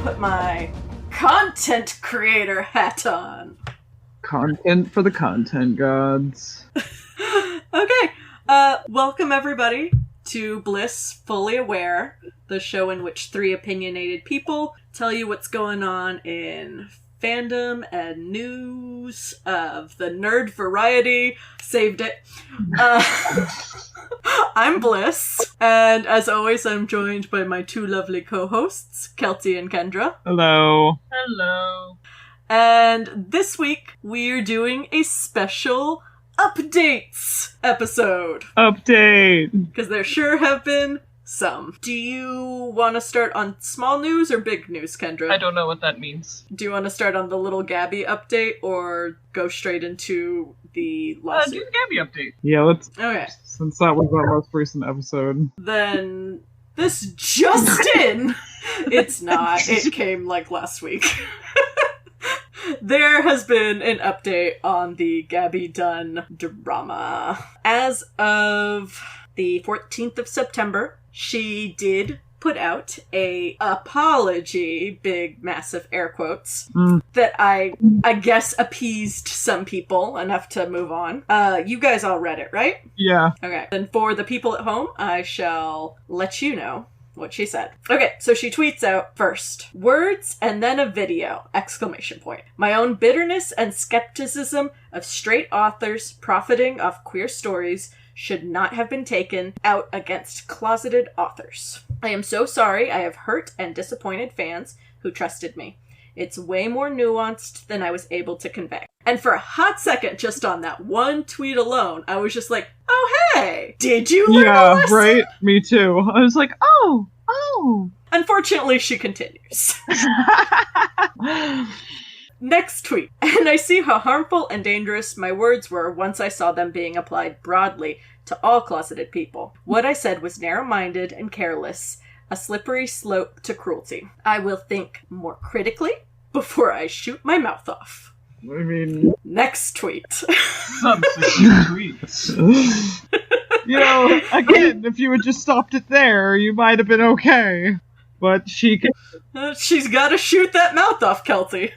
put my content creator hat on. Content for the content gods. Okay, welcome everybody to Bliss Fully Aware, the show in which three opinionated people tell you what's going on in fandom and news of the nerd variety. Saved it. I'm Bliss, and as always, I'm joined by my two lovely co-hosts, Kelty and Kendra. Hello. Hello. And this week, we're doing a special updates episode. Update. Because there sure have been some. Do you want to start on small news or big news, Kendra? I don't know what that means. Do you want to start on the little Gaby update or go straight into the lawsuit? Do the Gaby update. Yeah, let's. Okay. Since that was our most recent episode. Then this just in. It's not. It came like last week. There has been an update on the Gaby Dunn drama. As of the 14th of September, she did put out a apology, big, massive air quotes, that I guess appeased some people enough to move on. You guys all read it, right? Yeah. Okay. Then for the people at home, I shall let you know what she said. Okay, so she tweets out first, words and then a video, exclamation point. My own bitterness and skepticism of straight authors profiting off queer stories should not have been taken out against closeted authors. I am so sorry I have hurt and disappointed fans who trusted me. It's way more nuanced than I was able to convey. And for a hot second, just on that one tweet alone, I was just like, oh, hey, did you learn a lesson? Right? Me too. I was like, oh. Unfortunately, she continues. Next tweet. And I see how harmful and dangerous my words were once I saw them being applied broadly to all closeted people. What I said was narrow-minded and careless, a slippery slope to cruelty. I will think more critically before I shoot my mouth off. I mean... Next tweet. Substitute tweets. You know, again, if you had just stopped it there, you might have been okay. But she can... She's gotta shoot that mouth off, Kelty.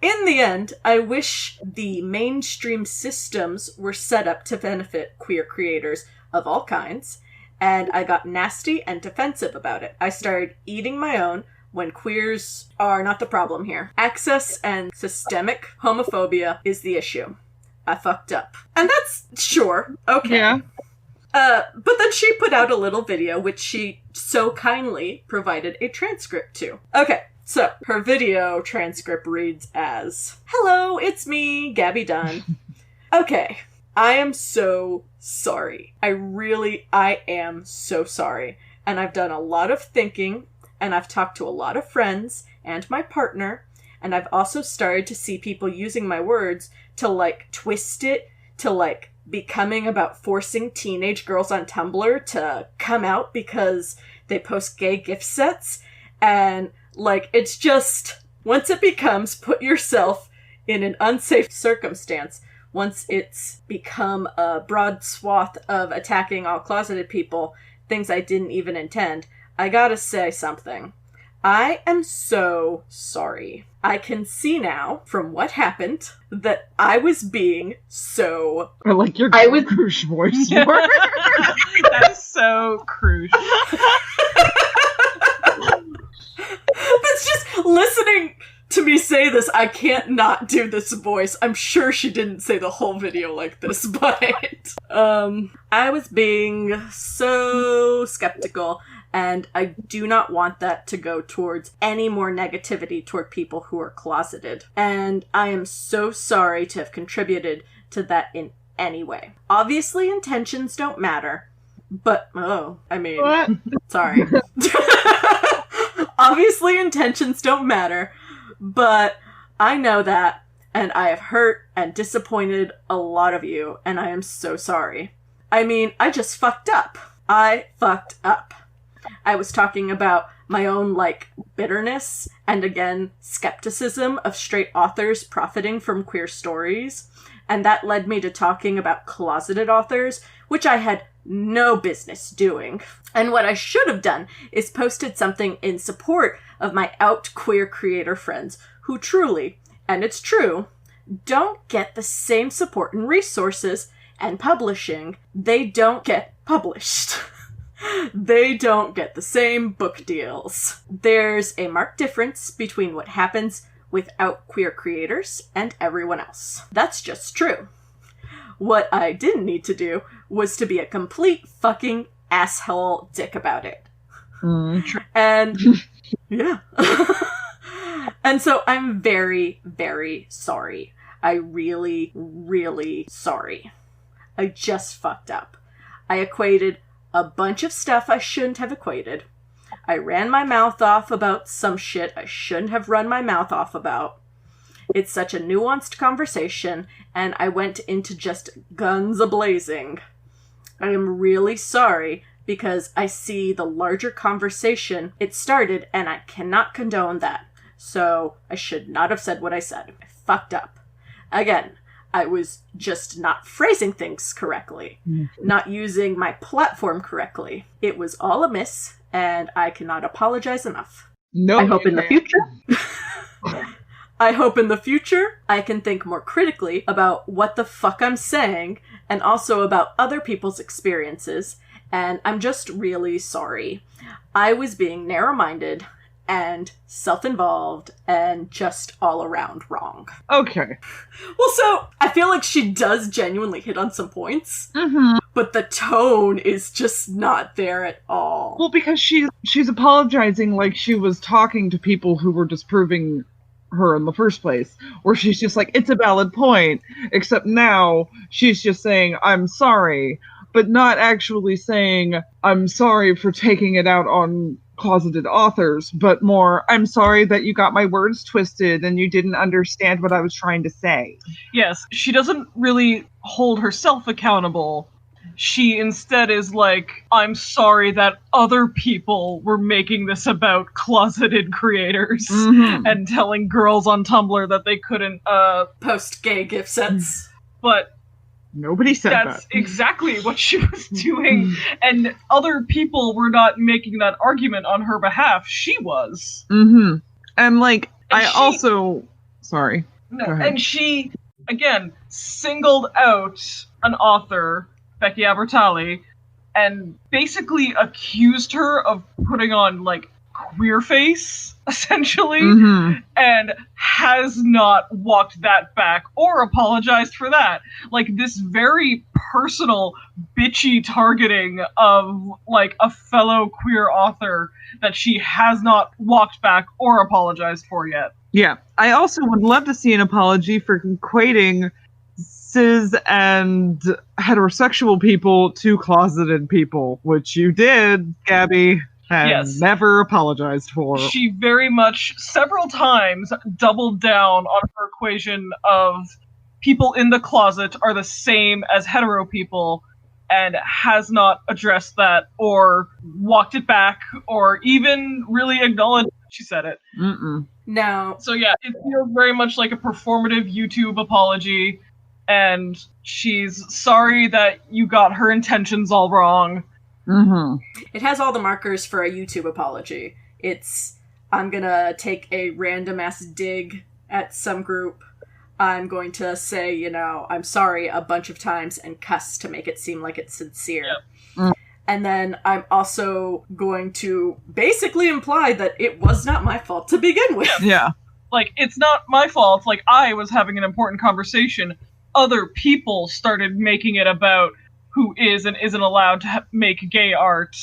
In the end, I wish the mainstream systems were set up to benefit queer creators of all kinds, and I got nasty and defensive about it. I started eating my own when queers are not the problem here. Access and systemic homophobia is the issue. I fucked up. And that's, sure, okay. Yeah. But then she put out a little video, which she so kindly provided a transcript to. Okay, so her video transcript reads as, hello, it's me, Gaby Dunn. Okay, I am so sorry. I am so sorry. And I've done a lot of thinking, and I've talked to a lot of friends and my partner, and I've also started to see people using my words to, like, twist it to, like, becoming about forcing teenage girls on Tumblr to come out because they post gay gift sets. And, like, it's just, once it becomes put yourself in an unsafe circumstance, once it's become a broad swath of attacking all closeted people, things I didn't even intend, I gotta say something. I am so sorry. I can see now, from what happened, that I was being so... I like your Krush voice more. That is so Krush. That's just... Listening to me say this, I can't not do this voice. I'm sure she didn't say the whole video like this, but... I was being so skeptical, and I do not want that to go towards any more negativity toward people who are closeted. And I am so sorry to have contributed to that in any way. Obviously, intentions don't matter, but, What? Sorry. Obviously, intentions don't matter, but I know that, and I have hurt and disappointed a lot of you, and I am so sorry. I mean, I just fucked up. I fucked up. I was talking about my own, like, bitterness and, again, skepticism of straight authors profiting from queer stories. And that led me to talking about closeted authors, which I had no business doing. And what I should have done is posted something in support of my out queer creator friends who truly, and it's true, don't get the same support and resources and publishing. They don't get published. They don't get the same book deals. There's a marked difference between what happens without queer creators and everyone else. That's just true. What I didn't need to do was to be a complete fucking asshole dick about it. And yeah. And so I'm very, very sorry. I really, really sorry. I just fucked up. I equated a bunch of stuff I shouldn't have equated. I ran my mouth off about some shit I shouldn't have run my mouth off about. It's such a nuanced conversation, and I went into just guns a-blazing. I am really sorry, because I see the larger conversation it started, and I cannot condone that. So I should not have said what I said. I fucked up. Again, I was just not phrasing things correctly, not using my platform correctly. It was all amiss, and I cannot apologize enough. No, I hope in the future... I hope in the future I can think more critically about what the fuck I'm saying, and also about other people's experiences, and I'm just really sorry. I was being narrow-minded and self-involved and just all around wrong. Okay. Well, so I feel like she does genuinely hit on some points, Mm-hmm. but the tone is just not there at all. Well, because she's apologizing like she was talking to people who were disproving her in the first place, or she's just like, it's a valid point, except now she's just saying, I'm sorry, but not actually saying, I'm sorry for taking it out on closeted authors, but more, I'm sorry that you got my words twisted and you didn't understand what I was trying to say. Yes, she doesn't really hold herself accountable. She instead is like, I'm sorry that other people were making this about closeted creators and telling girls on Tumblr that they couldn't, Post gay gift sets. but Nobody said that's that. exactly what she was doing, and other people were not making that argument on her behalf. She was. Mm-hmm. And like, And sorry. No, Go ahead. and she, again, singled out an author, Becky Abertali, and basically accused her of putting on, like, queer face, essentially, and has not walked that back or apologized for that. Like, this very personal, bitchy targeting of, like, a fellow queer author that she has not walked back or apologized for yet. Yeah. I also would love to see an apology for equating cis and heterosexual people to closeted people, which you did, Gabby, and Yes. never apologized for. She very much, several times, doubled down on her equation of people in the closet are the same as hetero people, and has not addressed that or walked it back or even really acknowledged that she said it. Now, So yeah, it feels very much like a performative YouTube apology, and she's sorry that you got her intentions all wrong. it has all the markers for a YouTube apology. It's, I'm gonna take a random ass dig at some group. I'm going to say, you know, I'm sorry a bunch of times and cuss to make it seem like it's sincere. And then I'm also going to basically imply that it was not my fault to begin with. Yeah. Like, it's not my fault. Like, I was having an important conversation. Other people started making it about who is and isn't allowed to make gay art.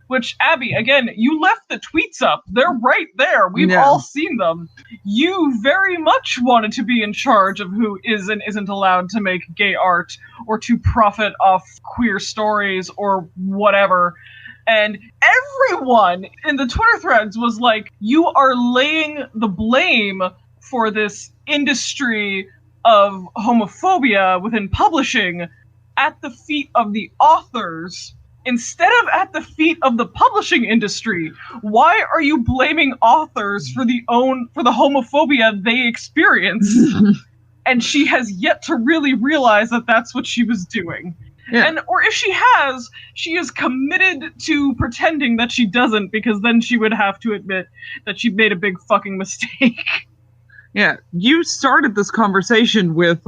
Which, Abby, again, you left the tweets up. They're right there. We've all seen them. You very much wanted to be in charge of who is and isn't allowed to make gay art or to profit off queer stories or whatever. And everyone in the Twitter threads was like, you are laying the blame for this industry of homophobia within publishing at the feet of the authors instead of at the feet of the publishing industry. Why are you blaming authors for the homophobia they experience? And she has yet to really realize that that's what she was doing. And or if she has, she is committed to pretending that she doesn't, because then she would have to admit that she made a big fucking mistake. Yeah, you started this conversation with,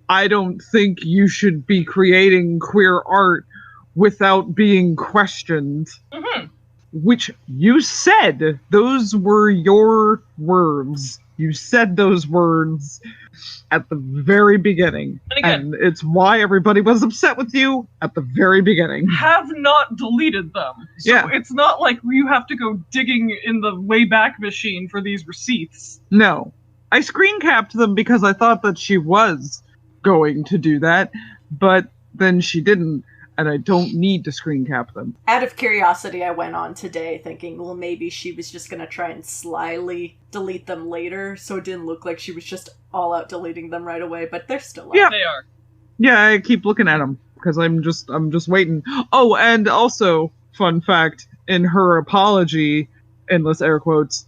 I don't think you should be creating queer art without being questioned. Mm-hmm. Which you said. Those were your words. You said those words at the very beginning. And again, and it's why everybody was upset with you at the very beginning. Have not deleted them. So Yeah. it's not like you have to go digging in the Wayback Machine for these receipts. No. I screen capped them because I thought that she was going to do that, but then she didn't, and I don't need to screen cap them. Out of curiosity, I went on today thinking, well, maybe she was just going to try and slyly delete them later, so it didn't look like she was just all out deleting them right away, but they're still up. Yeah. They are. Yeah, I keep looking at them because I'm just waiting. Oh, and also, fun fact, in her apology, endless air quotes,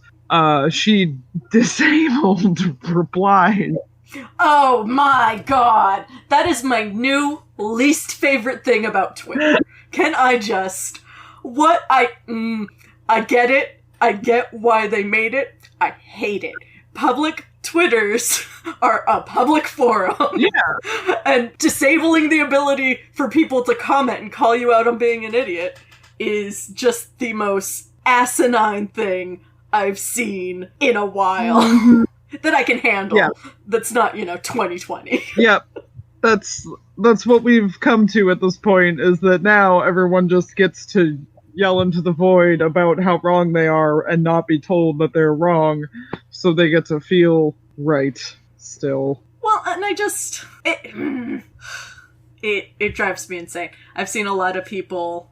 she disabled replies. Oh my god! That is my new least favorite thing about Twitter. Can I just... I get it. I get why they made it. I hate it. Public Twitters are a public forum. Yeah. And disabling the ability for people to comment and call you out on being an idiot is just the most asinine thing I've seen in a while that I can handle. Yeah. That's not, 2020. Yep. That's what we've come to at this point, is that now everyone just gets to yell into the void about how wrong they are and not be told that they're wrong, so they get to feel right still. Well, and I just... It drives me insane. I've seen a lot of people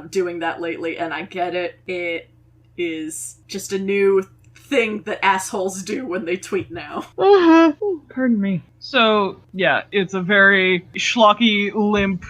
doing that lately, and I get it. It is just a new thing that assholes do when they tweet now. Uh-huh. Pardon me. So, yeah, it's a very schlocky, limp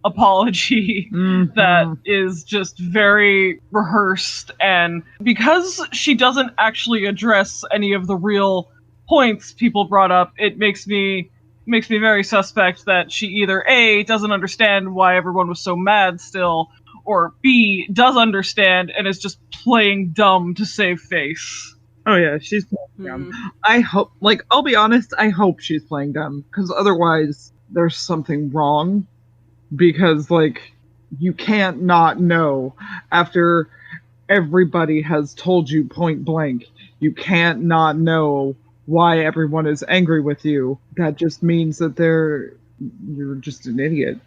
apology that is just very rehearsed, and because she doesn't actually address any of the real points people brought up, it makes me very suspect that she either A, doesn't understand why everyone was so mad still, or B, does understand and is just playing dumb to save face. Oh yeah, she's playing dumb. I hope, I'll be honest, I hope she's playing dumb, because otherwise there's something wrong. Because, you can't not know after everybody has told you point blank. You can't not know why everyone is angry with you. That just means that you're just an idiot.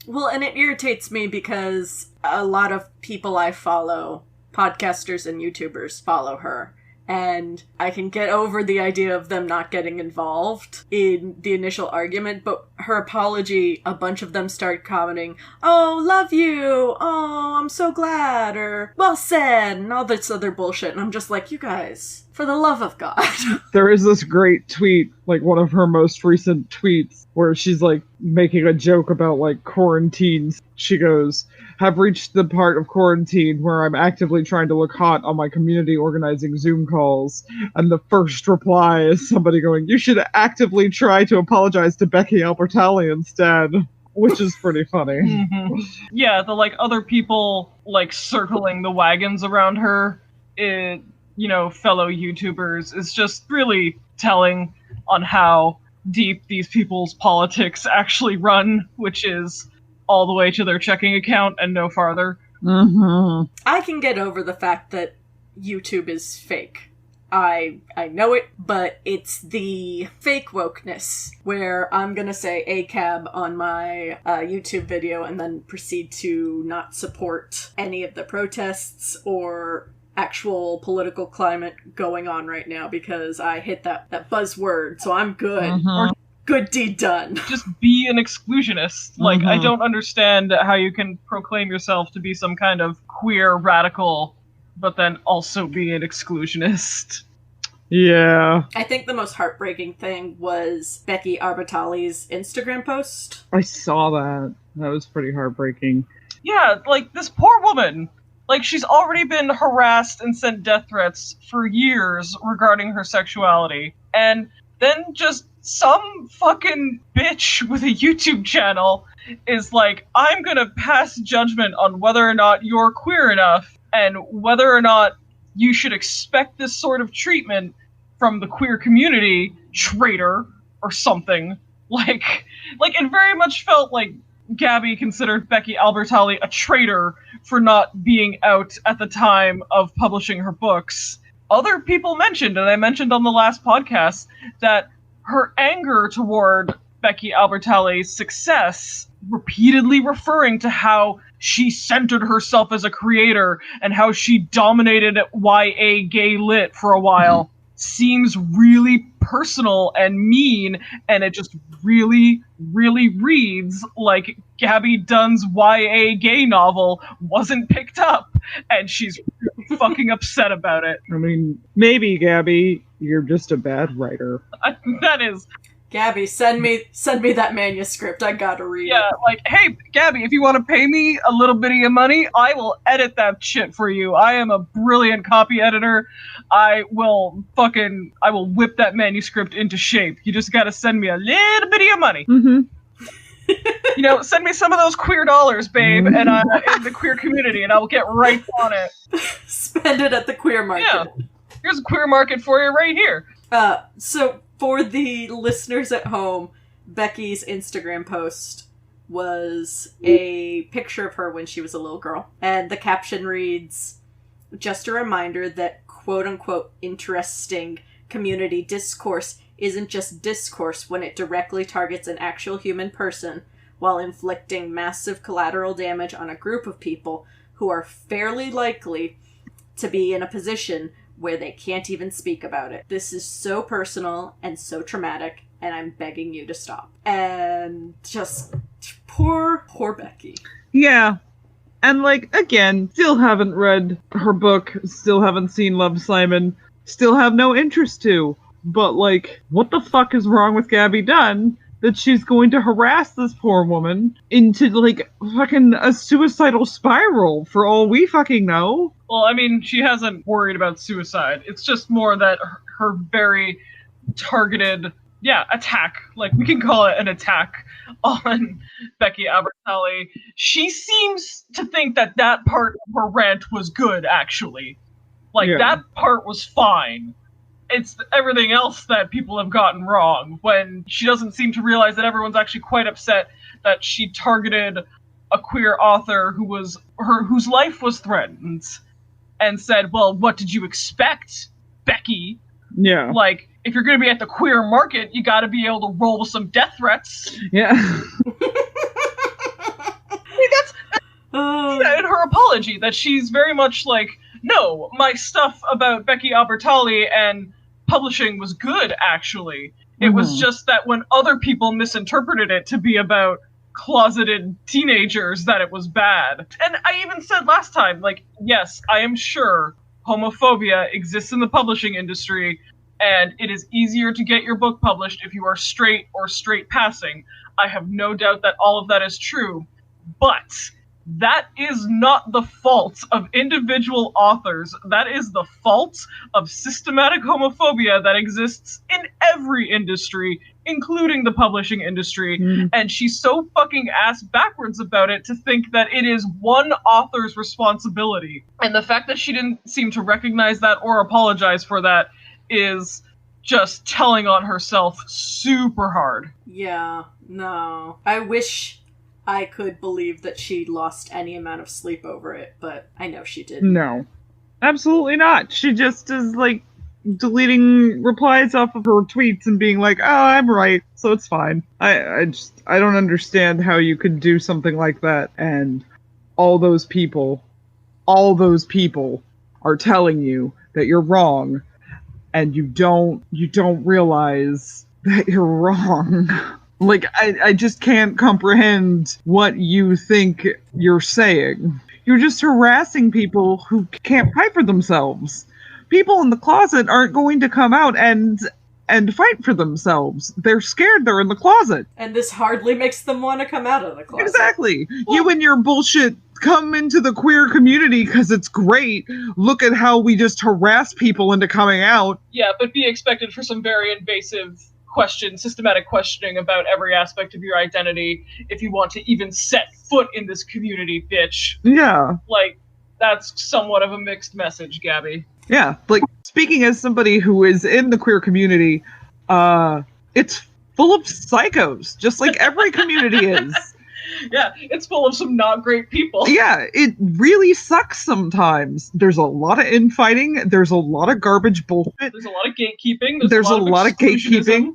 Well, and it irritates me because a lot of people I follow, podcasters and YouTubers, follow her. And I can get over the idea of them not getting involved in the initial argument, but her apology, a bunch of them start commenting, "Oh, love you! Oh, I'm so glad!" or "Well said!" and all this other bullshit. And I'm just like, you guys, for the love of God. There is this great tweet, one of her most recent tweets, where she's, making a joke about, quarantines. She goes, "Have reached the part of quarantine where I'm actively trying to look hot on my community organizing Zoom calls." And the first reply is somebody going, "You should actively try to apologize to Becky Albertalli instead." Which is pretty funny. Mm-hmm. Yeah, the, other people, circling the wagons around her, fellow YouTubers, is just really telling on how deep these people's politics actually run, which is all the way to their checking account and no farther. Mm-hmm. I can get over the fact that YouTube is fake. I know it, but it's the fake wokeness where I'm gonna say ACAB on my YouTube video and then proceed to not support any of the protests or actual political climate going on right now because I hit that buzzword, so I'm good. Mm-hmm. Or good deed done. Just be an exclusionist. I don't understand how you can proclaim yourself to be some kind of queer radical, but then also be an exclusionist. Yeah. I think the most heartbreaking thing was Becky Albertalli's Instagram post. I saw that. That was pretty heartbreaking. Yeah, this poor woman. She's already been harassed and sent death threats for years regarding her sexuality. And then just some fucking bitch with a YouTube channel is like, I'm gonna pass judgment on whether or not you're queer enough and whether or not you should expect this sort of treatment from the queer community, traitor, or something. Like it very much felt like Gaby considered Becky Albertalli a traitor for not being out at the time of publishing her books. Other people mentioned, and I mentioned on the last podcast, that her anger toward Becky Albertalli's success, repeatedly referring to how she centered herself as a creator and how she dominated YA gay lit for a while, seems really personal and mean, and it just really, really reads like Gaby Dunn's YA gay novel wasn't picked up, and she's really fucking upset about it. I mean, maybe, Gaby, you're just a bad writer. That is... Gaby, send me that manuscript. I gotta read it. Yeah, like, hey, Gaby, if you want to pay me a little bit of your money, I will edit that shit for you. I am a brilliant copy editor. I will whip that manuscript into shape. You just gotta send me a little bit of your money. Mm-hmm. Send me some of those queer dollars, babe, and in the queer community, and I will get right on it. Spend it at the queer market. Yeah. Here's a queer market for you right here. So for the listeners at home, Becky's Instagram post was a picture of her when she was a little girl. And the caption reads, "Just a reminder that quote-unquote interesting community discourse isn't just discourse when it directly targets an actual human person while inflicting massive collateral damage on a group of people who are fairly likely to be in a position where they can't even speak about it. This is so personal and so traumatic, and I'm begging you to stop." And just poor Becky. Yeah. And, again, still haven't read her book, still haven't seen Love, Simon, still have no interest to. But, what the fuck is wrong with Gaby Dunn that she's going to harass this poor woman into, fucking a suicidal spiral for all we fucking know? Well, I mean, she hasn't worried about suicide. It's just more that her very targeted, attack, we can call it an attack on Becky Albertalli. She seems to think that part of her rant was good, actually. That part was fine. It's everything else that people have gotten wrong, when she doesn't seem to realize that everyone's actually quite upset that she targeted a queer author whose life was threatened, and said, well, what did you expect, Becky? Yeah. If you're going to be at the queer market, you got to be able to roll with some death threats. Yeah. I mean, that's in her apology, that she's very much no, my stuff about Becky Albertalli and publishing was good, actually. It was just that when other people misinterpreted it to be about closeted teenagers, that it was bad. And I even said last time, yes, I am sure homophobia exists in the publishing industry, and it is easier to get your book published if you are straight or straight passing. I have no doubt that all of that is true, but that is not the fault of individual authors. That is the fault of systematic homophobia that exists in every industry, including the publishing industry. And she's so fucking ass backwards about it to think that it is one author's responsibility. And the fact that she didn't seem to recognize that or apologize for that is just telling on herself super hard. Yeah, no. I wish I could believe that she lost any amount of sleep over it, but I know she didn't. No. Absolutely not. She just is, deleting replies off of her tweets and being like, oh, I'm right, so it's fine. I don't understand how you could do something like that, and all those people are telling you that you're wrong, and you don't realize that you're wrong. I just can't comprehend what you think you're saying. You're just harassing people who can't fight for themselves. People in the closet aren't going to come out and fight for themselves. They're scared they're in the closet. And this hardly makes them want to come out of the closet. Exactly. Well, you and your bullshit come into the queer community because it's great. Look at how we just harass people into coming out. Yeah, but be expected for some very invasive systematic questioning about every aspect of your identity if you want to even set foot in this community, bitch. Yeah. Like, that's somewhat of a mixed message, Gabby. Yeah. Like, speaking as somebody who is in the queer community, it's full of psychos, just like every community is. Yeah, it's full of some not great people. Yeah, it really sucks sometimes. There's a lot of infighting. There's a lot of garbage bullshit. There's a lot of gatekeeping. There's a lot of gatekeeping.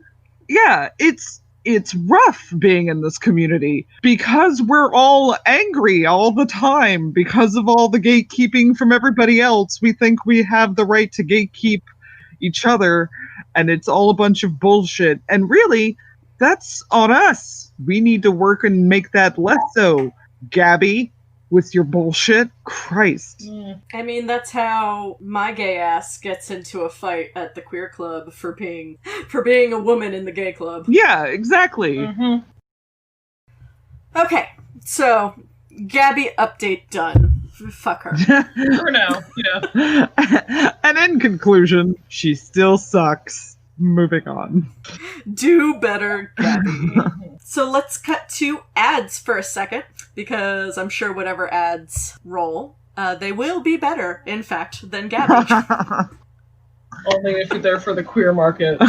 Yeah, it's rough being in this community because we're all angry all the time because of all the gatekeeping from everybody else. We think we have the right to gatekeep each other, and it's all a bunch of bullshit. And really, that's on us. We need to work and make that less so, Gabby, with your bullshit. Christ. I mean, that's how my gay ass gets into a fight at the queer club for being a woman in the gay club. Yeah, exactly. Mm-hmm. Okay, so Gabby update done. Fuck her. For now, yeah. And in conclusion, she still sucks. Moving on. Do better, Gabby. So let's cut to ads for a second, because I'm sure whatever ads roll, they will be better, in fact, than Gabby. Only if you're there for the queer market.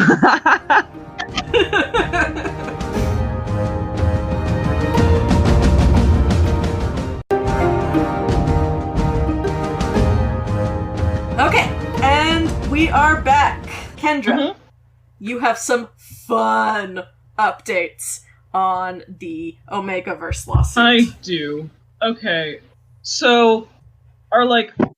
Okay, and we are back. Kendra, you have some fun updates on the Omegaverse lawsuit. I do. Okay. So, our,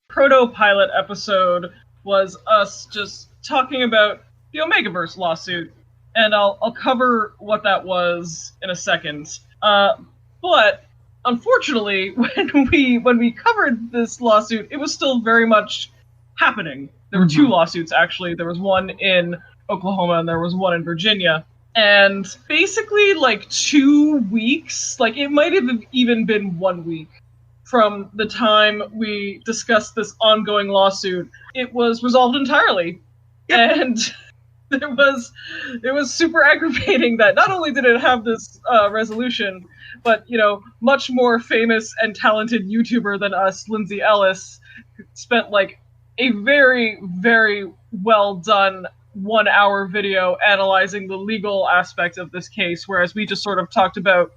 proto-pilot episode was us just talking about the Omegaverse lawsuit, and I'll cover what that was in a second. But, unfortunately, when we covered this lawsuit, it was still very much happening. There were two lawsuits, actually. There was one in Oklahoma and there was one in Virginia. And basically, 2 weeks, it might have even been 1 week from the time we discussed this ongoing lawsuit, it was resolved entirely. Yep. And it was super aggravating that not only did it have this resolution, but, much more famous and talented YouTuber than us, Lindsay Ellis, spent, a very, very well done 1 hour video analyzing the legal aspect of this case, whereas we just sort of talked about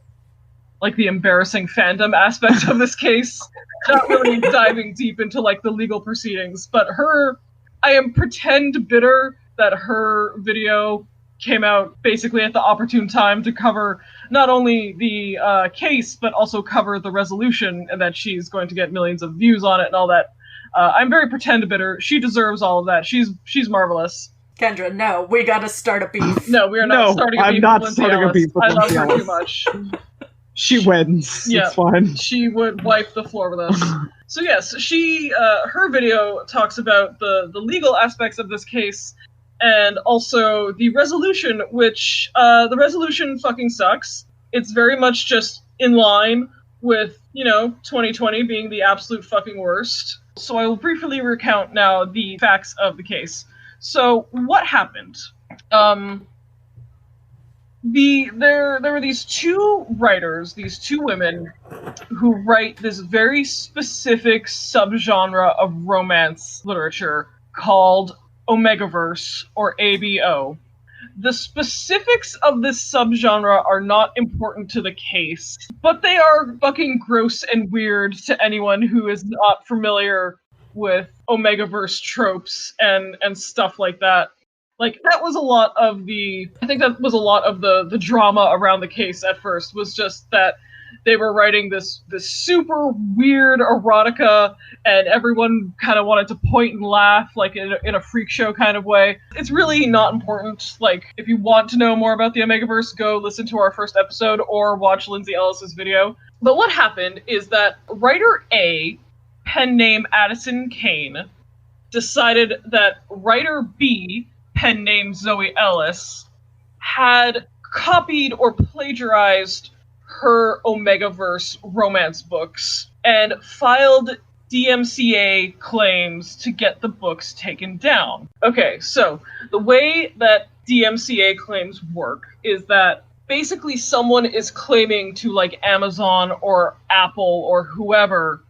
the embarrassing fandom aspect of this case, not really diving deep into the legal proceedings. But I am pretend bitter that her video came out basically at the opportune time to cover not only the case, but also cover the resolution, and that she's going to get millions of views on it and all that. I'm very pretend bitter. She deserves all of that. She's marvelous. Kendra, no, we gotta start a beef. No, we are not starting a beef. I'm not with starting a beef with I love Lindsay her Ellis. too much. She wins. Yeah, it's fine. She would wipe the floor with us. So yes, her video talks about the legal aspects of this case, and also the resolution, which the resolution fucking sucks. It's very much just in line with 2020 being the absolute fucking worst. So I will briefly recount now the facts of the case. So what happened? There were these two writers, these two women, who write this very specific subgenre of romance literature called Omegaverse, or ABO. The specifics of this subgenre are not important to the case, but they are fucking gross and weird to anyone who is not familiar with Omegaverse tropes and stuff like that. That was a lot of the drama around the case at first, was just that they were writing this super weird erotica, and everyone kind of wanted to point and laugh, in a freak show kind of way. It's really not important. If you want to know more about the Omegaverse, go listen to our first episode or watch Lindsay Ellis's video. But what happened is that writer A, pen name Addison Kane, decided that writer B, pen name Zoe Ellis, had copied or plagiarized her Omegaverse romance books and filed DMCA claims to get the books taken down. Okay, so the way that DMCA claims work is that basically someone is claiming to, like, Amazon or Apple or whoever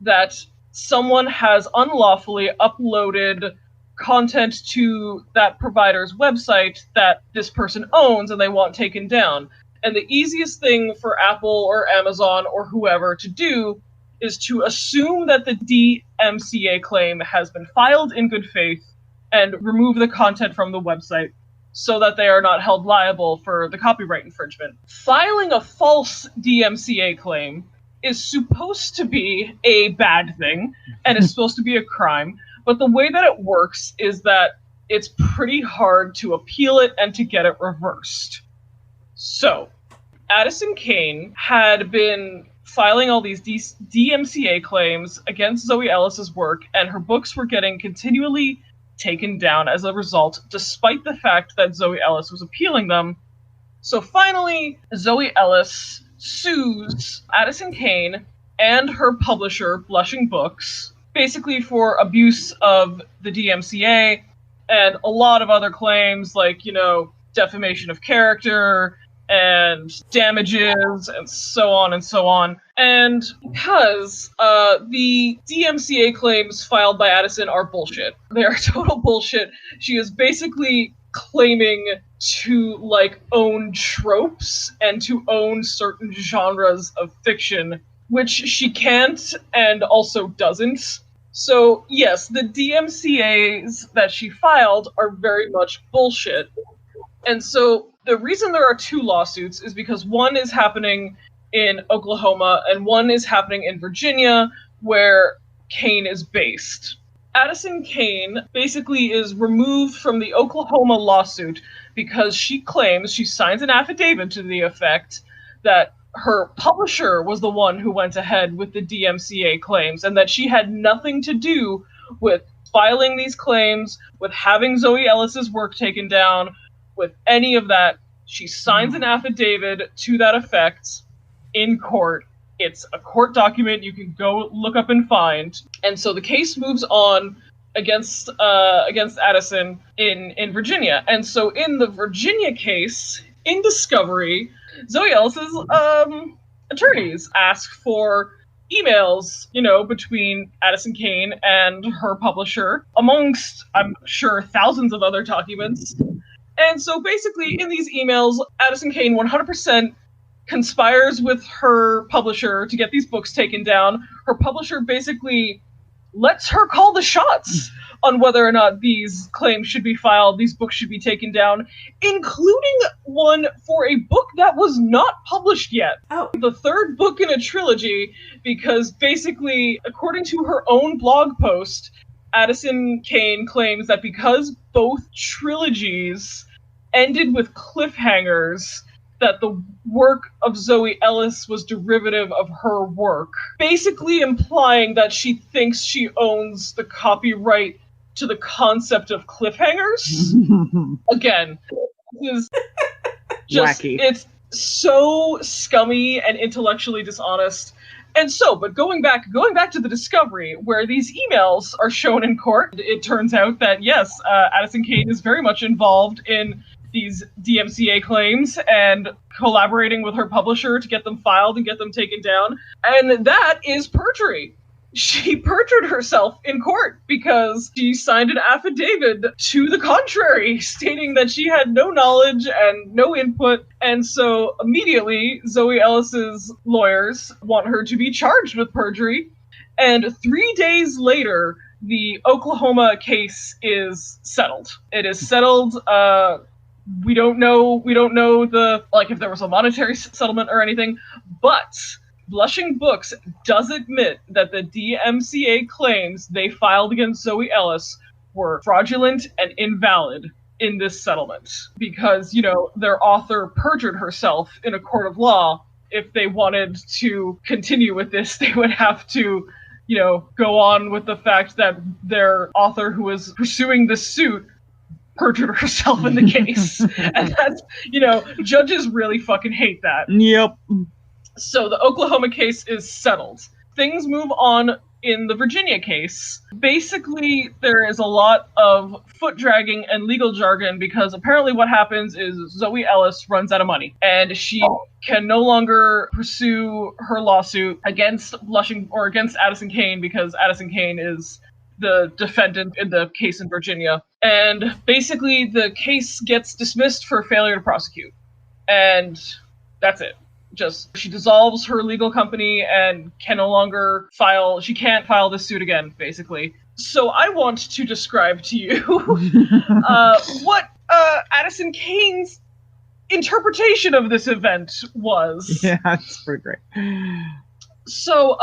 that someone has unlawfully uploaded content to that provider's website that this person owns and they want taken down. And the easiest thing for Apple or Amazon or whoever to do is to assume that the DMCA claim has been filed in good faith and remove the content from the website so that they are not held liable for the copyright infringement. Filing a false DMCA claim is supposed to be a bad thing and is supposed to be a crime, but the way that it works is that it's pretty hard to appeal it and to get it reversed. So, Addison Kane had been filing all these DMCA claims against Zoe Ellis's work, and her books were getting continually taken down as a result, despite the fact that Zoe Ellis was appealing them. So finally, Zoe Ellis sues Addison Kane and her publisher, Blushing Books, basically for abuse of the DMCA and a lot of other claims like, defamation of character and damages and so on and so on. And because the DMCA claims filed by Addison are bullshit. They are total bullshit. She is basically claiming to, own tropes and to own certain genres of fiction, which she can't and also doesn't. So, yes, the DMCAs that she filed are very much bullshit. And so the reason there are two lawsuits is because one is happening in Oklahoma and one is happening in Virginia, where Kane is based. Addison Kane basically is removed from the Oklahoma lawsuit because she claims, she signs an affidavit to the effect that her publisher was the one who went ahead with the DMCA claims and that she had nothing to do with filing these claims, with having Zoe Ellis's work taken down, with any of that. She signs an affidavit to that effect in court. It's a court document you can go look up and find. And so the case moves on against Addison in Virginia. And so in the Virginia case, in discovery, Zoe Ellis's attorneys ask for emails, between Addison Kane and her publisher, amongst, I'm sure, thousands of other documents. And so basically in these emails, Addison Kane 100% conspires with her publisher to get these books taken down. Her publisher basically lets her call the shots on whether or not these claims should be filed, these books should be taken down, including one for a book that was not published yet. Oh. The third book in a trilogy, because basically, according to her own blog post, Addison Kane claims that because both trilogies ended with cliffhangers, that the work of Zoe Ellis was derivative of her work, basically implying that she thinks she owns the copyright to the concept of cliffhangers. Again, this is just wacky. It's so scummy and intellectually dishonest. And so, but going back to the discovery, where these emails are shown in court, it turns out that yes, Addison Kane is very much involved in these DMCA claims and collaborating with her publisher to get them filed and get them taken down. And that is perjury. She perjured herself in court because she signed an affidavit to the contrary, stating that she had no knowledge and no input. And so immediately, Zoe Ellis's lawyers want her to be charged with perjury. And 3 days later, the Oklahoma case is settled. It is settled. We don't know if there was a monetary settlement or anything, but Blushing Books does admit that the DMCA claims they filed against Zoe Ellis were fraudulent and invalid in this settlement because, their author perjured herself in a court of law. If they wanted to continue with this, they would have to, go on with the fact that their author who was pursuing this suit perjured herself in the case. And that's, judges really fucking hate that. Yep. So the Oklahoma case is settled. Things move on in the Virginia case. Basically, there is a lot of foot dragging and legal jargon because apparently what happens is Zoe Ellis runs out of money and she can no longer pursue her lawsuit against Blushing or against Addison Kane because Addison Kane is the defendant in the case in Virginia. And basically the case gets dismissed for failure to prosecute. And that's it. Just, she dissolves her legal company and can no longer she can't file this suit again, basically. So I want to describe to you what Addison Kane's interpretation of this event was. Yeah, it's pretty great. So,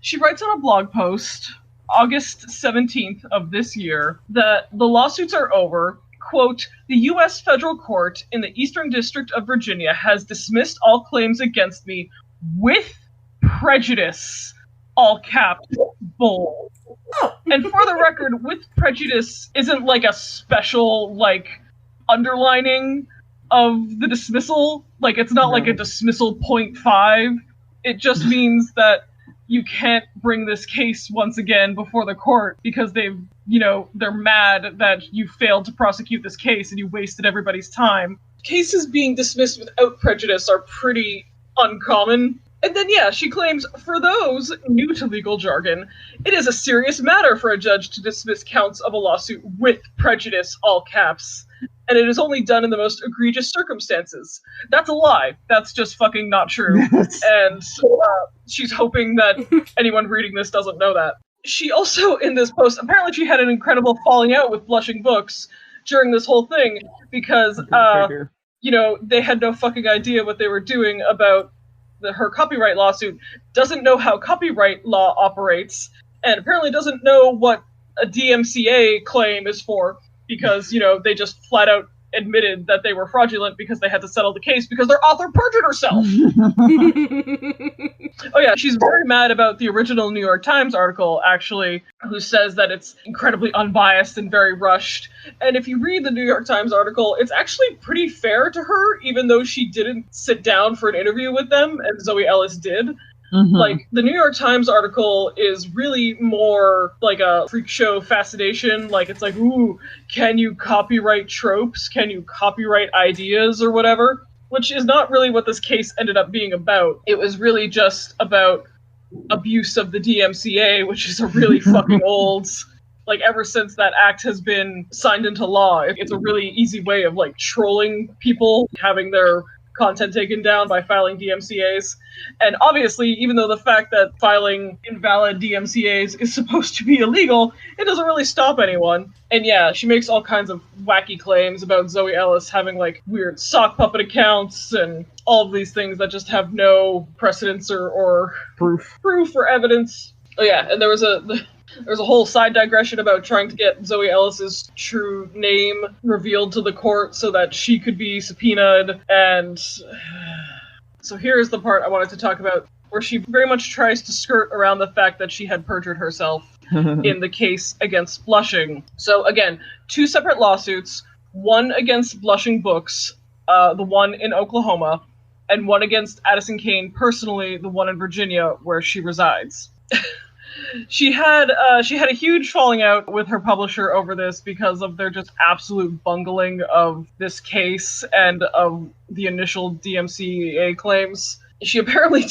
she writes on a blog post, August 17th of this year, that the lawsuits are over. Quote, the U.S. federal court in the Eastern District of Virginia has dismissed all claims against me with prejudice. All caps, bold. And for the record, with prejudice isn't like a special, like, underlining of the dismissal. Like, it's not like a dismissal 0.5. It just means that you can't bring this case once again before the court because they're mad that you failed to prosecute this case and you wasted everybody's time. Cases being dismissed without prejudice are pretty uncommon. And then, yeah, she claims, for those new to legal jargon, it is a serious matter for a judge to dismiss counts of a lawsuit with prejudice, all caps. And it is only done in the most egregious circumstances. That's a lie. That's just fucking not true. And she's hoping that anyone reading this doesn't know that. She also, in this post, apparently she had an incredible falling out with Blushing Books during this whole thing because, they had no fucking idea what they were doing about her copyright lawsuit, doesn't know how copyright law operates, and apparently doesn't know what a DMCA claim is for, because, they just flat out admitted that they were fraudulent because they had to settle the case because their author perjured herself. Oh yeah, she's very mad about the original New York Times article, actually, who says that it's incredibly unbiased and very rushed. And if you read the New York Times article, it's actually pretty fair to her, even though she didn't sit down for an interview with them, and Zoe Ellis did. Mm-hmm. Like, the New York Times article is really more like a freak show fascination. Like, it's like, ooh, can you copyright tropes? Can you copyright ideas or whatever? Which is not really what this case ended up being about. It was really just about abuse of the DMCA, which is a really fucking old... Like, ever since that act has been signed into law, it's a really easy way of, like, trolling people, having their content taken down by filing DMCAs. And obviously, even though the fact that filing invalid DMCAs is supposed to be illegal, it doesn't really stop anyone. And yeah, she makes all kinds of wacky claims about Zoe Ellis having, like, weird sock puppet accounts and all of these things that just have no precedence or proof or evidence. Oh yeah, and there was a whole side digression about trying to get Zoe Ellis's true name revealed to the court so that she could be subpoenaed. And so here's the part I wanted to talk about, where she very much tries to skirt around the fact that she had perjured herself in the case against Blushing. So again, 2 separate lawsuits, one against Blushing Books, the one in Oklahoma, and one against Addison Kane personally, the one in Virginia where she resides. She had a huge falling out with her publisher over this because of their just absolute bungling of this case and of the initial DMCA claims. She apparently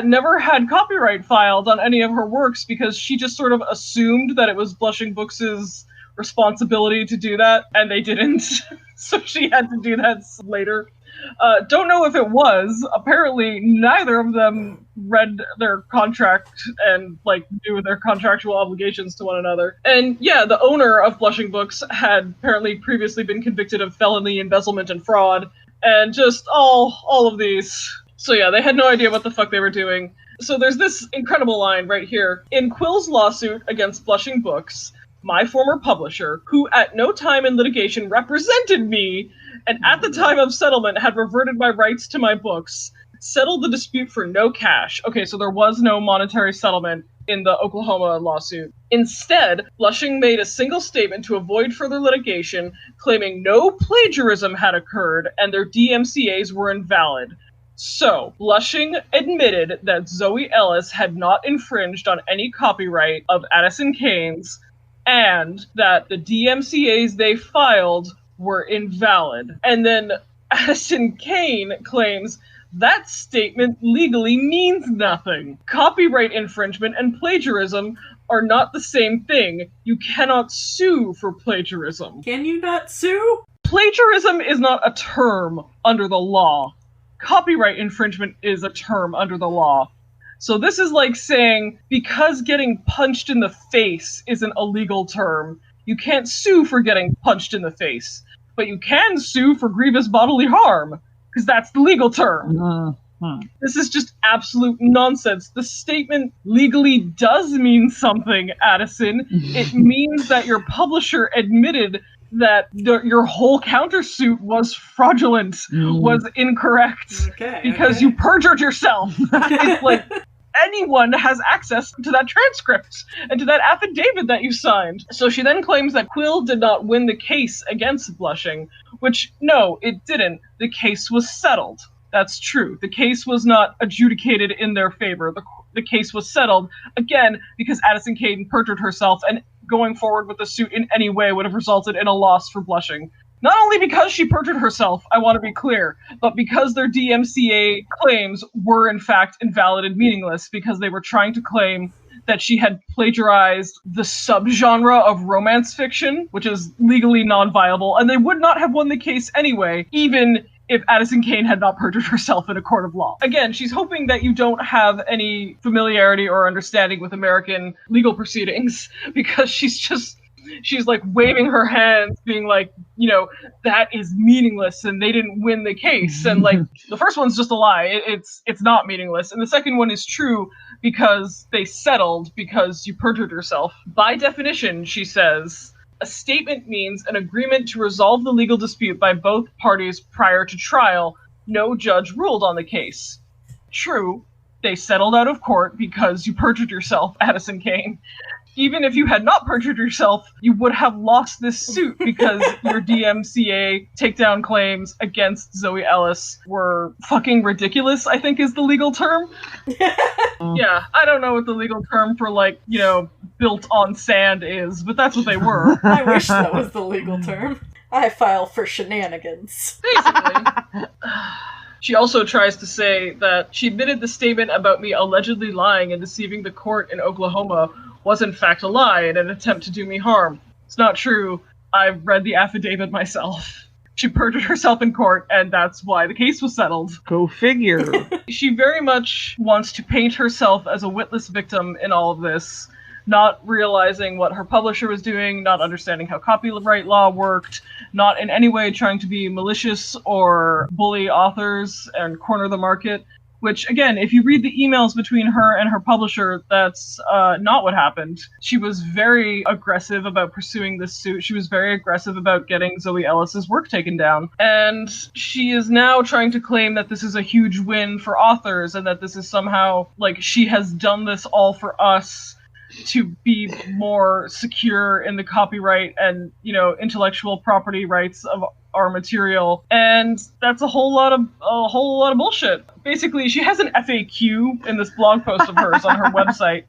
never had copyright filed on any of her works because she just sort of assumed that it was Blushing Books' responsibility to do that, and they didn't. So she had to do that later. Don't know if it was. Apparently, neither of them read their contract and, like, knew their contractual obligations to one another. And yeah, the owner of Blushing Books had apparently previously been convicted of felony embezzlement and fraud, and just all of these. So yeah, they had no idea what the fuck they were doing. So there's this incredible line right here. In Quill's lawsuit against Blushing Books, my former publisher, who at no time in litigation represented me, and at the time of settlement had reverted my rights to my books, settled the dispute for no cash. Okay, so there was no monetary settlement in the Oklahoma lawsuit. Instead, Blushing made a single statement to avoid further litigation, claiming no plagiarism had occurred and their DMCAs were invalid. So, Blushing admitted that Zoe Ellis had not infringed on any copyright of Addison Kane's, and that the DMCAs they filed were invalid. And then Addison Kane claims that statement legally means nothing. Copyright infringement and plagiarism are not the same thing. You cannot sue for plagiarism. Can you not sue? Plagiarism is not a term under the law. Copyright infringement is a term under the law. So this is like saying, because getting punched in the face isn't a legal term, you can't sue for getting punched in the face. But you can sue for grievous bodily harm, because that's the legal term. This is just absolute nonsense. The statement legally does mean something, Addison. It means that your publisher admitted that your whole countersuit was fraudulent, was incorrect, because you perjured yourself. It's like anyone has access to that transcript and to that affidavit that you signed. So she then claims that Quill did not win the case against Blushing, which, no, it didn't. The case was settled. That's true. The case was not adjudicated in their favor. The case was settled, again, because Addison Kane perjured herself, and going forward with the suit in any way would have resulted in a loss for Blushing. Not only because she perjured herself, I want to be clear, but because their DMCA claims were in fact invalid and meaningless, because they were trying to claim that she had plagiarized the subgenre of romance fiction, which is legally non-viable, and they would not have won the case anyway, even if Addison Kane had not perjured herself in a court of law. Again, she's hoping that you don't have any familiarity or understanding with American legal proceedings, because she's like waving her hands, being like, that is meaningless and they didn't win the case. And like, the first one's just a lie. It's not meaningless. And the second one is true because they settled because you perjured yourself. By definition, she says, a statement means an agreement to resolve the legal dispute by both parties prior to trial. No judge ruled on the case. True, they settled out of court because you perjured yourself, Addison Kane. Even if you had not perjured yourself, you would have lost this suit because your DMCA takedown claims against Zoe Ellis were fucking ridiculous, I think is the legal term. Yeah, I don't know what the legal term for, built on sand is, but that's what they were. I wish that was the legal term. I file for shenanigans. Basically. She also tries to say that she admitted the statement about me allegedly lying and deceiving the court in Oklahoma was in fact a lie in an attempt to do me harm. It's not true. I've read the affidavit myself. She perjured herself in court, and that's why the case was settled. Go figure. She very much wants to paint herself as a witless victim in all of this, not realizing what her publisher was doing, not understanding how copyright law worked, not in any way trying to be malicious or bully authors and corner the market. Which, again, if you read the emails between her and her publisher, that's not what happened. She was very aggressive about pursuing this suit. She was very aggressive about getting Zoe Ellis's work taken down. And she is now trying to claim that this is a huge win for authors and that this is somehow, she has done this all for us to be more secure in the copyright and, intellectual property rights of our material, and that's a whole lot of bullshit. Basically, she has an FAQ in this blog post of hers on her website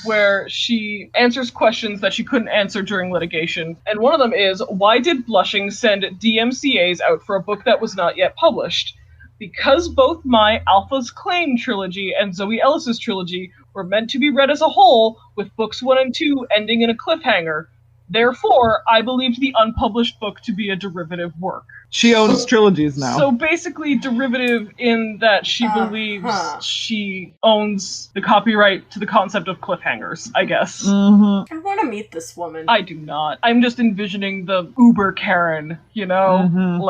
where she answers questions that she couldn't answer during litigation. And one of them is, why did Blushing send DMCAs out for a book that was not yet published? Because both my Alpha's Claim trilogy and Zoe Ellis's trilogy were meant to be read as a whole, with books 1 and 2 ending in a cliffhanger. Therefore, I believed the unpublished book to be a derivative work. She owns trilogies now. So basically derivative in that she believes she owns the copyright to the concept of cliffhangers, I guess. Mm-hmm. I want to meet this woman. I do not. I'm just envisioning the Uber Karen, Mm-hmm.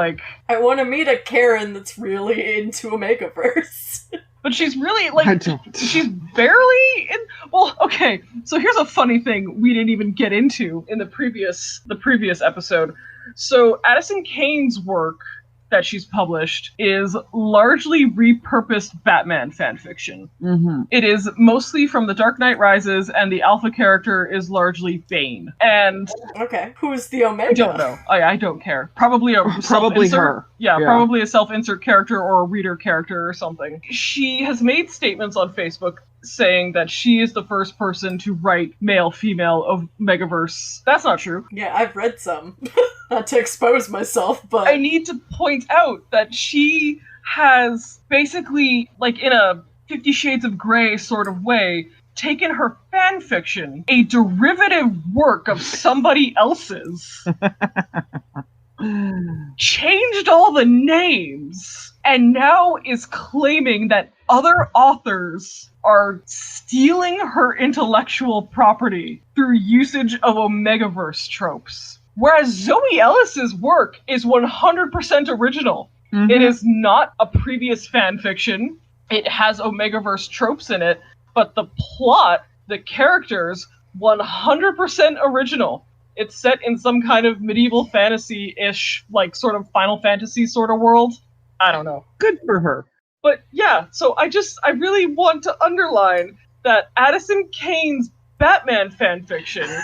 I want to meet a Karen that's really into Omegaverse. But she's really, I don't. she's barely in... Well, okay, so here's a funny thing we didn't even get into in the previous episode. So Addison Kane's work that she's published is largely repurposed Batman fanfiction. Mm-hmm. It is mostly from The Dark Knight Rises, and the alpha character is largely Bane. And Okay. Who's the Omega? I don't know. I don't care. Probably a Probably self-insert. her. Yeah, Yeah. probably a self-insert character or a reader character or something. She has made statements on Facebook saying that she is the first person to write male-female of Omegaverse. That's not true. Yeah, I've read some. Not to expose myself, but... I need to point out that she has basically, like in a 50 Shades of Grey sort of way, taken her fan fiction, a derivative work of somebody else's, changed all the names, and now is claiming that other authors are stealing her intellectual property through usage of Omegaverse tropes. Whereas Zoe Ellis's work is 100% original. Mm-hmm. It is not a previous fan fiction. It has Omegaverse tropes in it, but the plot, the characters, 100% original. It's set in some kind of medieval fantasy-ish, like sort of Final Fantasy sort of world. I don't know. Good for her. But yeah, so I really want to underline that Addison Kane's Batman fanfiction,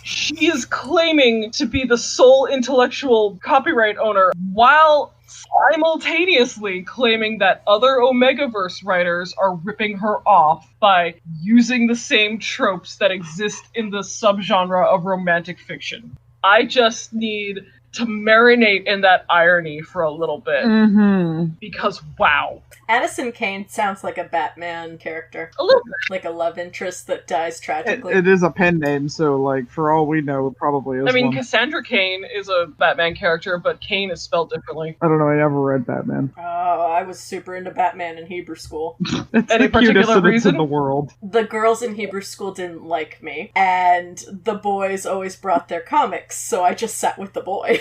she is claiming to be the sole intellectual copyright owner while simultaneously claiming that other Omegaverse writers are ripping her off by using the same tropes that exist in the subgenre of romantic fiction. I just need to marinate in that irony for a little bit. Mm-hmm. Because, wow. Addison Kane sounds like a Batman character. A little bit. Like a love interest that dies tragically. It is a pen name, so, like, for all we know, it probably is I mean, one. Cassandra Cain is a Batman character, but Cain is spelled differently. I don't know, I never read Batman. Oh, I was super into Batman in Hebrew school. It's Any the cutest particular sentence reason? in the world. The girls in Hebrew school didn't like me, and the boys always brought their comics, so I just sat with the boys.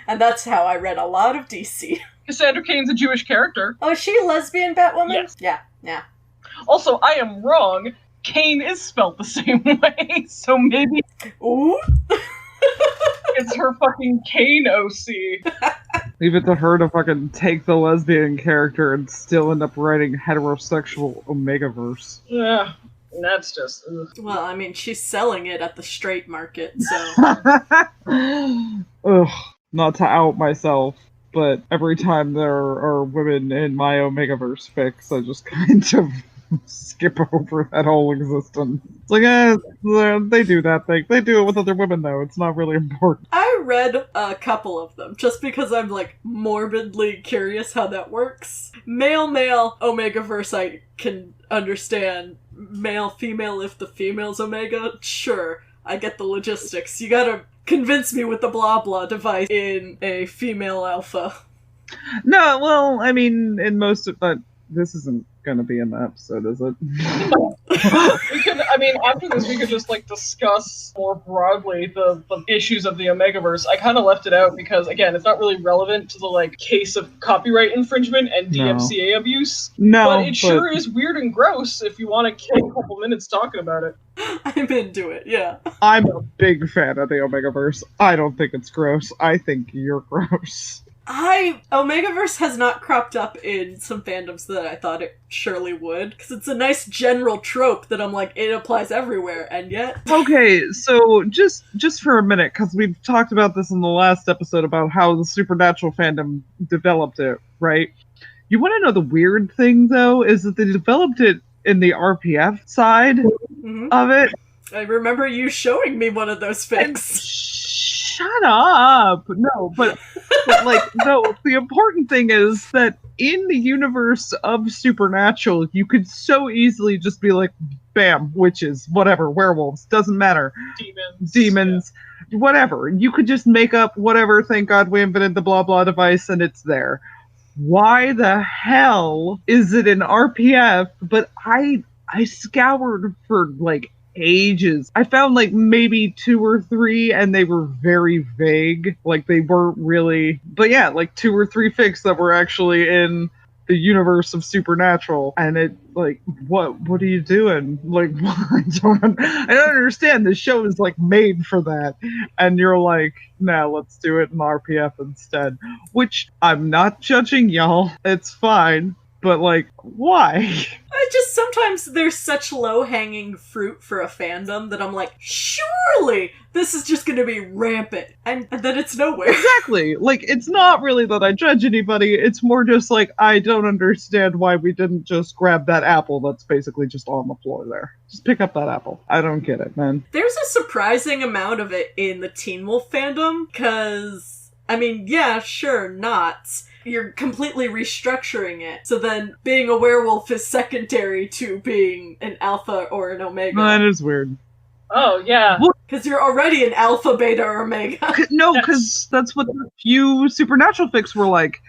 And that's how I read a lot of DC. Cassandra Cain's a Jewish character. Oh, is she a lesbian Batwoman? Yes. Yeah. Also, I am wrong. Cain is spelled the same way, so maybe Ooh. it's her fucking Cain OC. Leave it to her to fucking take the lesbian character and still end up writing heterosexual Omegaverse. Yeah, that's just... ugh. Well, I mean, she's selling it at the straight market, so... Ugh, not to out myself, but every time there are women in my Omegaverse fics, I just kind of skip over that whole existence. It's like, they do that thing. They do it with other women, though. It's not really important. I read a couple of them, just because I'm, like, morbidly curious how that works. Male, Omegaverse, I can understand. Male, female, if the female's Omega, sure. I get the logistics. You gotta convince me with the blah blah device in a female alpha. No, well, I mean, in most of that, this isn't gonna be in the episode, is it? After this, we could just, like, discuss more broadly the issues of the Omegaverse. I kind of left it out because, again, it's not really relevant to the, like, case of copyright infringement and DMCA abuse. No, but it sure is weird and gross if you want to kill a couple minutes talking about it. I'm into it, yeah. I'm a big fan of the Omegaverse. I don't think it's gross. I think you're gross. Omegaverse has not cropped up in some fandoms that I thought it surely would, because it's a nice general trope that I'm like, it applies everywhere, and yet... Okay, so just for a minute, because we've talked about this in the last episode about how the Supernatural fandom developed it, right? You want to know the weird thing, though, is that they developed it in the RPF side of it. I remember you showing me one of those fics. Shut up! No, but like, no, the important thing is that in the universe of Supernatural, you could so easily just be like, bam, witches, whatever, werewolves, doesn't matter. Demons, whatever. You could just make up whatever, thank God we invented the blah blah device, and it's there. Why the hell is it in RPF? But I scoured for, like, ages. I found like maybe 2 or 3 and they were very vague. Like they weren't really, but yeah, like 2 or 3 fics that were actually in the universe of Supernatural, and it, like, what are you doing? Like, I don't understand. The show is, like, made for that, and you're like, nah, let's do it in RPF instead. Which, I'm not judging y'all. It's fine. But, like, why? I just, sometimes there's such low-hanging fruit for a fandom that I'm like, surely this is just gonna be rampant. And then it's nowhere. Exactly. Like, it's not really that I judge anybody. It's more just like, I don't understand why we didn't just grab that apple that's basically just on the floor there. Just pick up that apple. I don't get it, man. There's a surprising amount of it in the Teen Wolf fandom, because, I mean, yeah, sure, not. You're completely restructuring it. So then being a werewolf is secondary to being an alpha or an omega. That is weird. Oh, yeah. Because you're already an alpha, beta, or omega. No, because that's what the few Supernatural fics were like.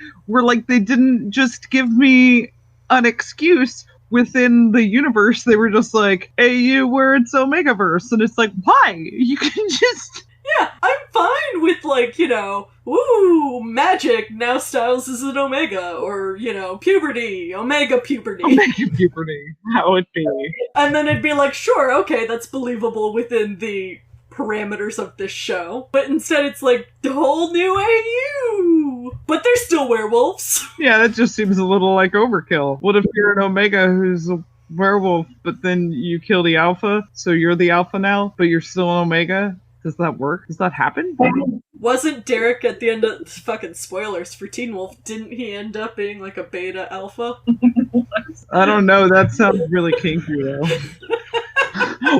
They didn't just give me an excuse within the universe. They were just like, hey, you, we're it's Omegaverse. And it's like, why? You can just... Yeah, I'm fine with, like, you know, woo, magic, now Styles is an omega, or, you know, puberty, omega puberty. Omega puberty, how it be. And then it'd be like, sure, okay, that's believable within the parameters of this show. But instead it's like, the whole new AU! But they're still werewolves. Yeah, that just seems a little like overkill. What if you're an omega who's a werewolf, but then you kill the alpha, so you're the alpha now, but you're still an omega? Does that work? Does that happen? Wasn't Derek at the end of... Fucking spoilers for Teen Wolf. Didn't he end up being like a beta alpha? I don't know. That sounds really kinky, though.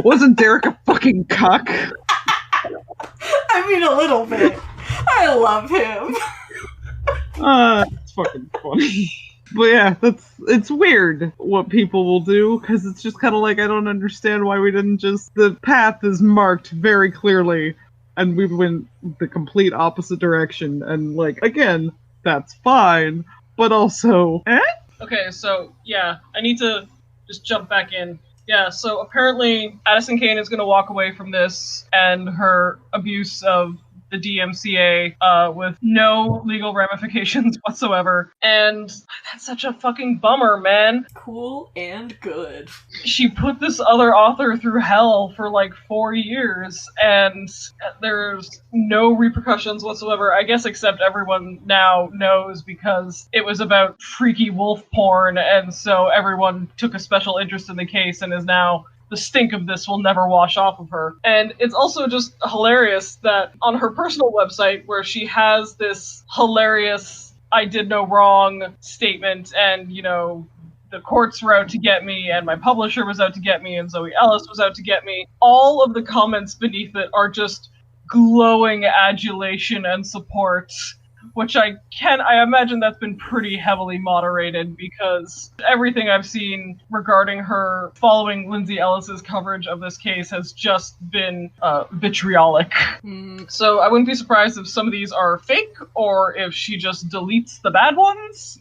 Wasn't Derek a fucking cuck? I mean, a little bit. I love him. It's fucking funny. But yeah, it's weird what people will do, because it's just kind of like, I don't understand why we didn't just... The path is marked very clearly, and we went the complete opposite direction, and, like, again, that's fine, but also, Okay, so, yeah, I need to just jump back in. Yeah, so apparently Addison Kane is going to walk away from this and her abuse of the DMCA with no legal ramifications whatsoever. And that's such a fucking bummer, man. Cool and good. She put this other author through hell for like 4 years, and there's no repercussions whatsoever, I guess, except everyone now knows because it was about freaky wolf porn, and so everyone took a special interest in the case and is now... The stink of this will never wash off of her. And it's also just hilarious that on her personal website, where she has this hilarious I did no wrong statement, and, you know, the courts were out to get me, and my publisher was out to get me, and Zoe Ellis was out to get me, all of the comments beneath it are just glowing adulation and support, which I imagine that's been pretty heavily moderated, because everything I've seen regarding her following Lindsay Ellis's coverage of this case has just been vitriolic. So I wouldn't be surprised if some of these are fake, or if she just deletes the bad ones.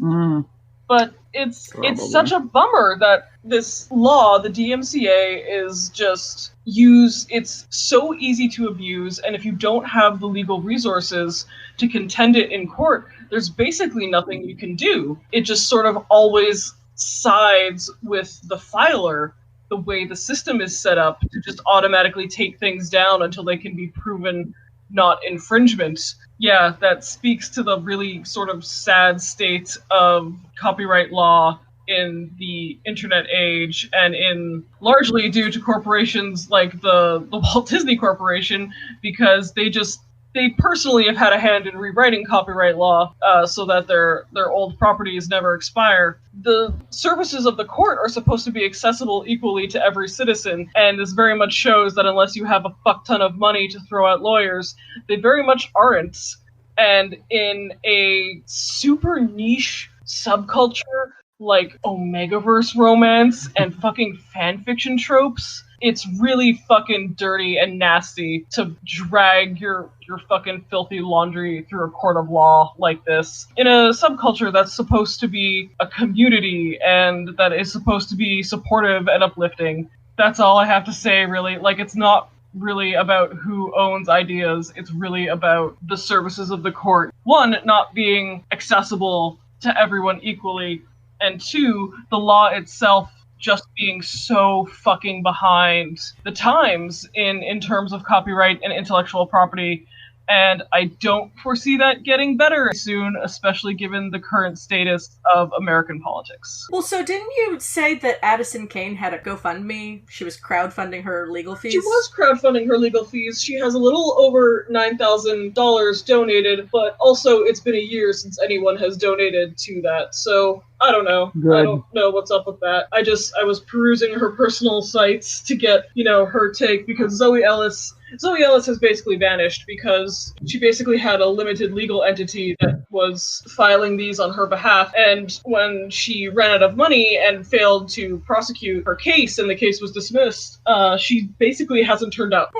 But it's such a bummer that this law, the DMCA, is just it's so easy to abuse, and if you don't have the legal resources to contend it in court, there's basically nothing you can do. It just sort of always sides with the filer, the way the system is set up, to just automatically take things down until they can be proven not infringement. Yeah, that speaks to the really sort of sad state of copyright law in the internet age, and in largely due to corporations like the Walt Disney Corporation, because they personally have had a hand in rewriting copyright law so that their old properties never expire. The services of the court are supposed to be accessible equally to every citizen, and this very much shows that unless you have a fuck ton of money to throw at lawyers, they very much aren't. And in a super niche subculture like Omegaverse romance and fucking fanfiction tropes, it's really fucking dirty and nasty to drag your fucking filthy laundry through a court of law like this. In a subculture that's supposed to be a community and that is supposed to be supportive and uplifting. That's all I have to say, really. Like, it's not really about who owns ideas, it's really about the services of the court. One, not being accessible to everyone equally, and two, the law itself just being so fucking behind the times in terms of copyright and intellectual property. And I don't foresee that getting better soon, especially given the current status of American politics. Well, so didn't you say that Addison Kane had a GoFundMe? She was crowdfunding her legal fees? She was crowdfunding her legal fees. She has a little over $9,000 donated, but also it's been a year since anyone has donated to that, so I don't know. Good. I don't know what's up with that. I was perusing her personal sites to get, her take, because Zoe Ellis has basically vanished because she basically had a limited legal entity that was filing these on her behalf, and when she ran out of money and failed to prosecute her case and the case was dismissed, she basically hasn't turned up.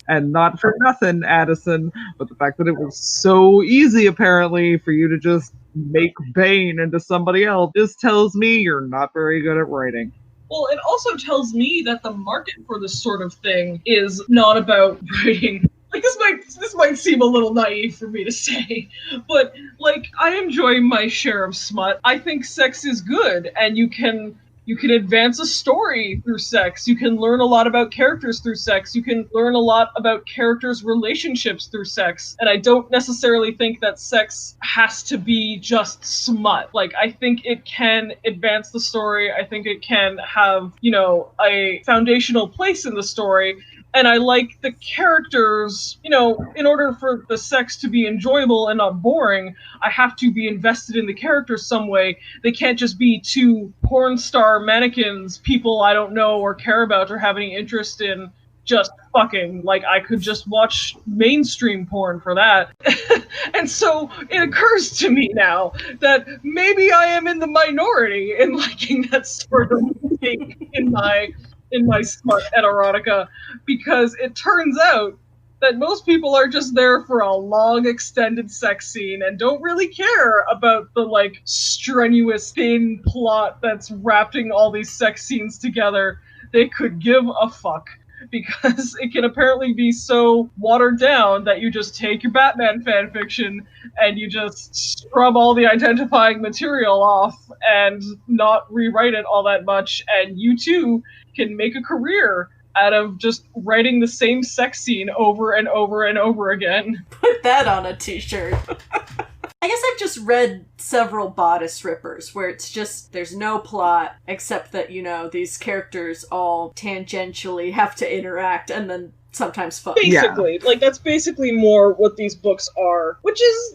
And not for nothing, Addison, but the fact that it was so easy, apparently, for you to just make Bane into somebody else just tells me you're not very good at writing. Well, it also tells me that the market for this sort of thing is not about writing. Like, this might seem a little naive for me to say, but, I enjoy my share of smut. I think sex is good, and you can advance a story through sex. You can learn a lot about characters through sex. You can learn a lot about characters' relationships through sex. And I don't necessarily think that sex has to be just smut. I think it can advance the story. I think it can have, a foundational place in the story. And I like the characters, in order for the sex to be enjoyable and not boring, I have to be invested in the characters some way. They can't just be two porn star mannequins, people I don't know or care about or have any interest in, just fucking. I could just watch mainstream porn for that. And so it occurs to me now that maybe I am in the minority in liking that sort of thing in my smut and erotica, because it turns out that most people are just there for a long extended sex scene and don't really care about the strenuous thin plot that's wrapping all these sex scenes together. They could give a fuck, because it can apparently be so watered down that you just take your Batman fanfiction and you just scrub all the identifying material off and not rewrite it all that much, and you too can make a career out of just writing the same sex scene over and over and over again. Put that on a t-shirt. I guess I've just read several bodice rippers where it's just, there's no plot except that, these characters all tangentially have to interact and then sometimes fuck. Basically. Yeah. That's basically more what these books are, which is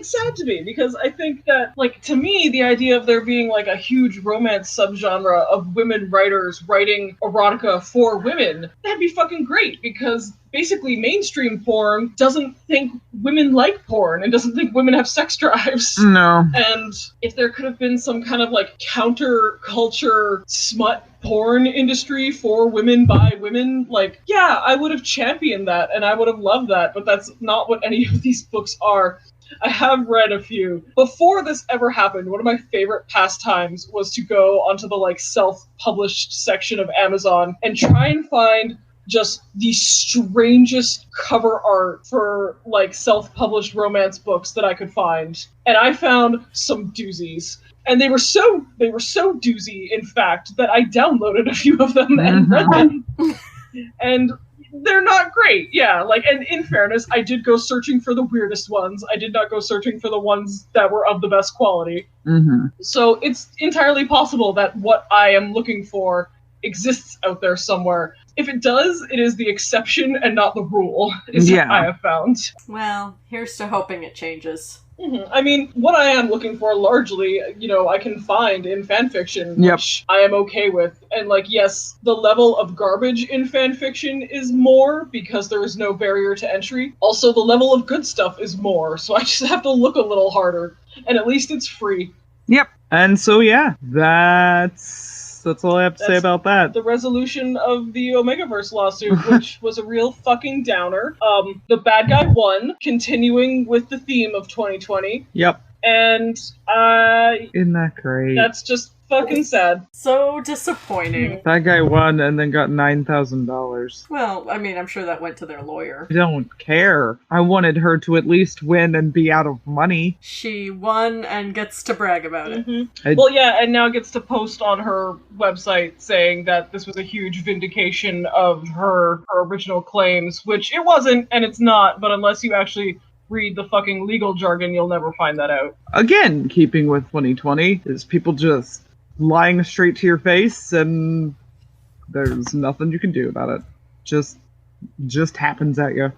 sad to me, because I think that, to me, the idea of there being, a huge romance subgenre of women writers writing erotica for women, that'd be fucking great, because basically mainstream porn doesn't think women like porn and doesn't think women have sex drives. No. And if there could have been some kind of counter-culture smut porn industry for women by women, I would have championed that and I would have loved that, but that's not what any of these books are. I have read a few. Before this ever happened, one of my favorite pastimes was to go onto the self-published section of Amazon and try and find just the strangest cover art for self-published romance books that I could find. And I found some doozies. And they were so doozy, in fact, that I downloaded a few of them and read them. And they're not great, yeah. And in fairness, I did go searching for the weirdest ones. I did not go searching for the ones that were of the best quality. Mm-hmm. So it's entirely possible that what I am looking for exists out there somewhere. If it does, it is the exception and not the rule, is what I have found. Well, here's to hoping it changes. Mm-hmm. I mean, what I am looking for largely, I can find in fanfiction, which I am okay with. And, yes, the level of garbage in fanfiction is more because there is no barrier to entry. Also, the level of good stuff is more, so I just have to look a little harder. And at least it's free. Yep. And so, that's all I have to say about that. The resolution of the Omegaverse lawsuit, which was a real fucking downer. The bad guy won, continuing with the theme of 2020. Yep. And isn't that great? That's just Fucking sad. So disappointing. That guy won and then got $9,000. Well, I mean, I'm sure that went to their lawyer. I don't care. I wanted her to at least win and be out of money. She won and gets to brag about it. Mm-hmm. Well, yeah, and now gets to post on her website saying that this was a huge vindication of her original claims, which it wasn't, and it's not, but unless you actually read the fucking legal jargon, you'll never find that out. Again, keeping with 2020, is people just lying straight to your face, and there's nothing you can do about it. Just happens at you.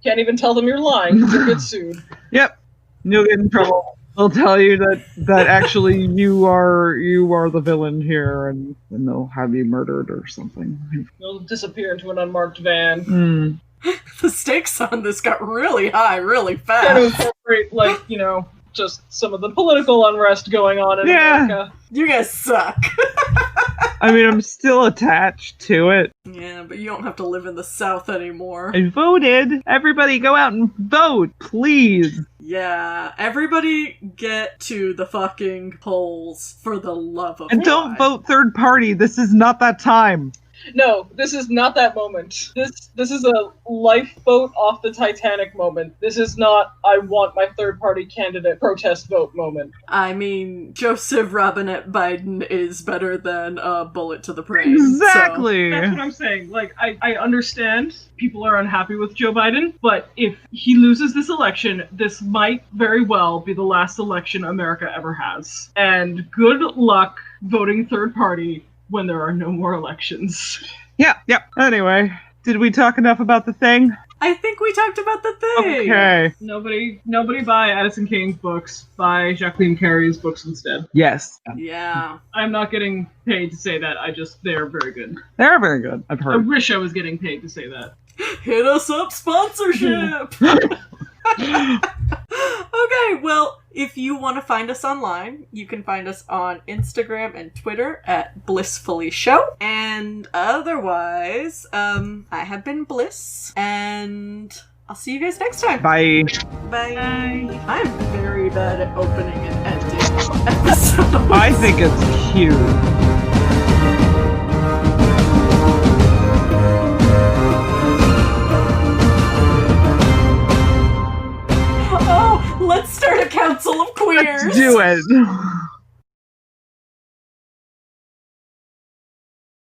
Can't even tell them you're lying, you'll get sued. Yep. You'll get in trouble. They'll tell you that actually you are the villain here, and they'll have you murdered or something. You'll disappear into an unmarked van. The stakes on this got really high really fast. Trying to incorporate, like, you know, just some of the political unrest going on in America. You guys suck. I mean, I'm still attached to it. Yeah, but you don't have to live in the South anymore. I voted. Everybody go out and vote, please. Yeah, everybody get to the fucking polls for the love of God. And don't vote third party. This is not that time. No, this is not that moment. This is a lifeboat off the Titanic moment. This is not, I want my third-party candidate protest vote moment. I mean, Joseph Robinette Biden is better than a bullet to the brain. Exactly. So. That's what I'm saying. Like, I understand people are unhappy with Joe Biden, but if he loses this election, this might very well be the last election America ever has. And good luck voting third party when there are no more elections. Yeah. Anyway, did we talk enough about the thing? I think we talked about the thing. Okay. Nobody buy Addison King's books. Buy Jacqueline Carey's books instead. Yes. Yeah. I'm not getting paid to say that. They're very good. They're very good, I've I heard. wish I was getting paid to say that. Hit us up, sponsorship! Okay, well, if you want to find us online, you can find us on Instagram and Twitter at Blissfully Show. And otherwise, I have been Bliss, and I'll see you guys next time. Bye. Bye. I'm very bad at opening and ending episodes. I think it's cute. Oh, let's start a council of queers. Let's do it.